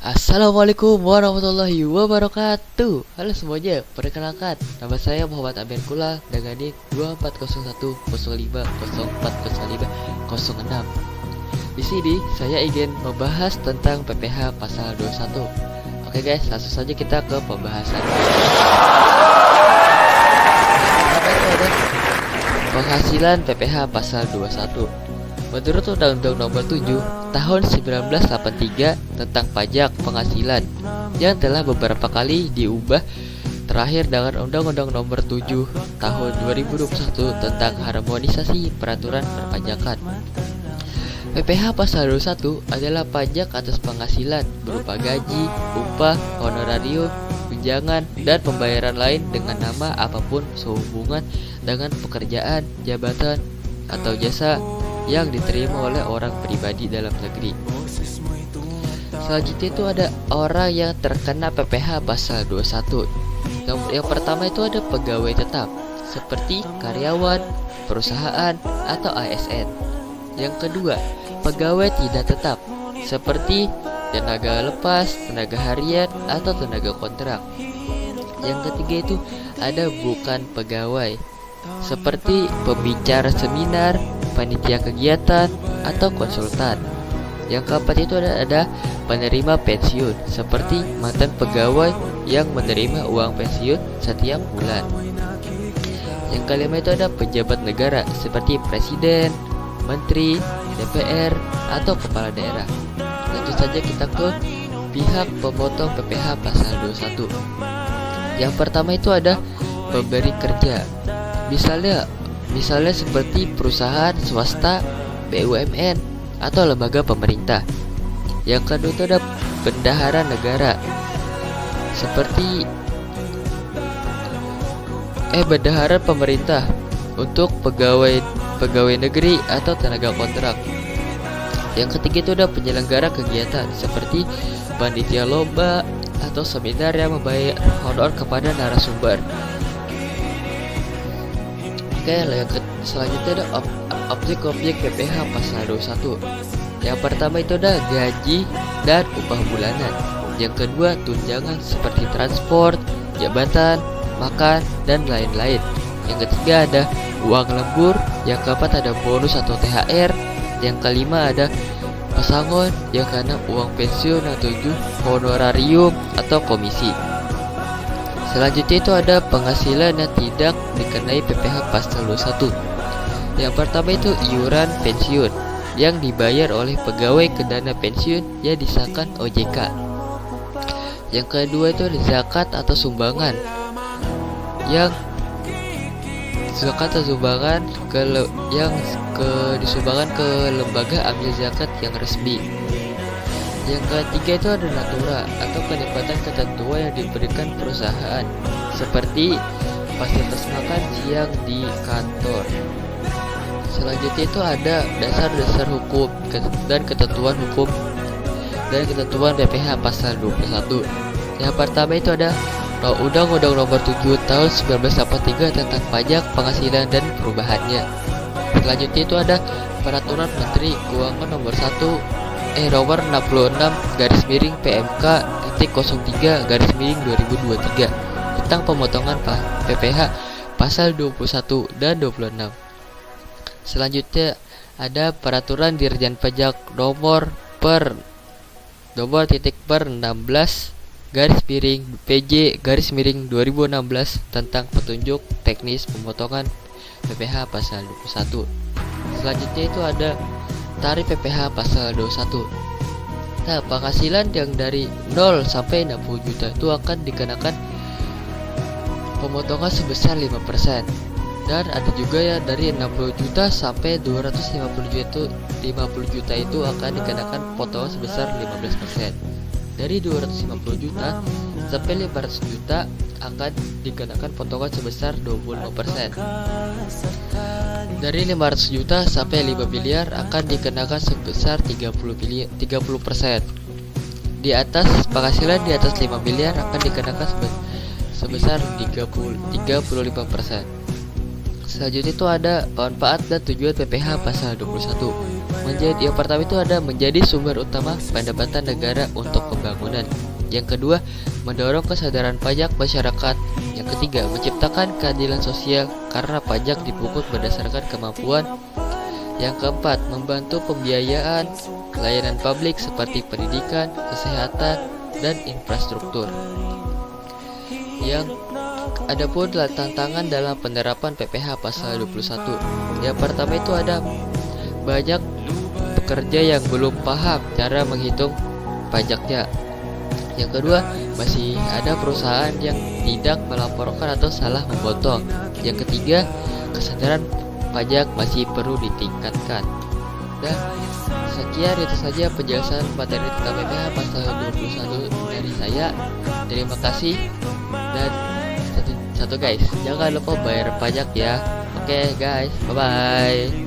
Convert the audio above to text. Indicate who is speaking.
Speaker 1: Assalamualaikum warahmatullahi wabarakatuh. Halo semuanya, perkenalkan nama saya Muhammad Amir Kula dengan NIK 240105040506. Di sini saya ingin membahas tentang PPh pasal 21. Oke guys, langsung saja kita ke pembahasan. Penghasilan PPh pasal 21. Menurut Undang-Undang Nomor 7 Tahun 1983 tentang pajak penghasilan yang telah beberapa kali diubah, terakhir dengan Undang-Undang Nomor 7 Tahun 2021 tentang harmonisasi peraturan perpajakan. PPh pasal 21 adalah pajak atas penghasilan berupa gaji, upah, honorarium, tunjangan, dan pembayaran lain dengan nama apapun sehubungan dengan pekerjaan, jabatan, atau jasa yang diterima oleh orang pribadi dalam negeri. Selanjutnya itu ada orang yang terkena PPh pasal 21. Yang pertama itu ada pegawai tetap seperti karyawan, perusahaan, atau ASN. Yang kedua, pegawai tidak tetap seperti tenaga lepas, tenaga harian, atau tenaga kontrak. Yang ketiga itu ada bukan pegawai seperti pembicara seminar, panitia kegiatan, atau konsultan. Yang keempat itu ada penerima pensiun seperti mantan pegawai yang menerima uang pensiun setiap bulan. Yang kelima itu ada pejabat negara seperti presiden, menteri, DPR, atau kepala daerah. Lanjut saja kita ke pihak pemotong PPh pasal 21. Yang pertama itu ada pemberi kerja. Misalnya seperti perusahaan swasta, BUMN, atau lembaga pemerintah. Yang kedua itu ada bendahara negara seperti bendahara pemerintah untuk pegawai negeri atau tenaga kontrak. Yang ketiga itu ada penyelenggara kegiatan seperti panitia lomba atau seminar yang membayar honor kepada narasumber. Oke, selanjutnya ada objek-objek PPh pasal 21. Yang pertama itu ada gaji dan upah bulanan. Yang kedua, tunjangan seperti transport, jabatan, makan, dan lain-lain. Yang ketiga ada uang lembur. Yang keempat ada bonus atau THR. Yang kelima ada pesangon. Yang keenam uang pensiun. Yang tujuh honorarium atau komisi. Selanjutnya itu ada penghasilan yang tidak dikenai PPh pasal 21. Yang pertama itu iuran pensiun yang dibayar oleh pegawai ke dana pensiun yang disahkan OJK. Yang kedua itu ada zakat atau sumbangan yang disumbangkan ke lembaga amil zakat yang resmi. Yang ketiga itu ada natura atau kenikmatan tertentu yang diberikan perusahaan seperti fasilitas makan siang di kantor. Selanjutnya itu ada dasar-dasar hukum dan ketentuan hukum dan ketentuan PPh pasal 21. Yang pertama itu ada Undang-Undang Nomor 7 Tahun 1983 tentang pajak penghasilan dan perubahannya. Selanjutnya itu ada Peraturan Menteri Keuangan Nomor 66/PMK-03/2023 tentang pemotongan PPh pasal 21 dan 26. Selanjutnya ada Peraturan Dirjen Pajak nomor 16/PJ/2016 tentang petunjuk teknis pemotongan PPh pasal 21. Selanjutnya itu ada tarif PPh pasal 21. Nah, penghasilan yang dari 0 sampai 60 juta itu akan dikenakan pemotongan sebesar 5%. Dan ada juga ya dari 60 juta sampai 250 juta itu akan dikenakan potongan sebesar 15%. Dari 250 juta sampai 500 juta akan dikenakan potongan sebesar 25%. Dari 500 juta sampai 5 miliar akan dikenakan sebesar 30%. Di atas penghasilan di atas 5 miliar akan dikenakan sebesar 35%. Selanjutnya itu ada manfaat dan tujuan PPh pasal 21. Yang pertama itu ada menjadi sumber utama pendapatan negara untuk pembangunan. Yang kedua, mendorong kesadaran pajak masyarakat. Yang ketiga, menciptakan keadilan sosial karena pajak dipungut berdasarkan kemampuan. Yang keempat, membantu pembiayaan layanan publik seperti pendidikan, kesehatan, dan infrastruktur. Yang adapun tantangan dalam penerapan PPh pasal 21. Yang pertama itu ada banyak pekerja yang belum paham cara menghitung pajaknya. Yang kedua, masih ada perusahaan yang tidak melaporkan atau salah memotong. Yang ketiga, kesadaran pajak masih perlu ditingkatkan. Dan sekian itu saja penjelasan materi tentang PPh pasal 21 dari saya. Terima kasih. Dan satu guys, jangan lupa bayar pajak ya. Oke guys, bye bye.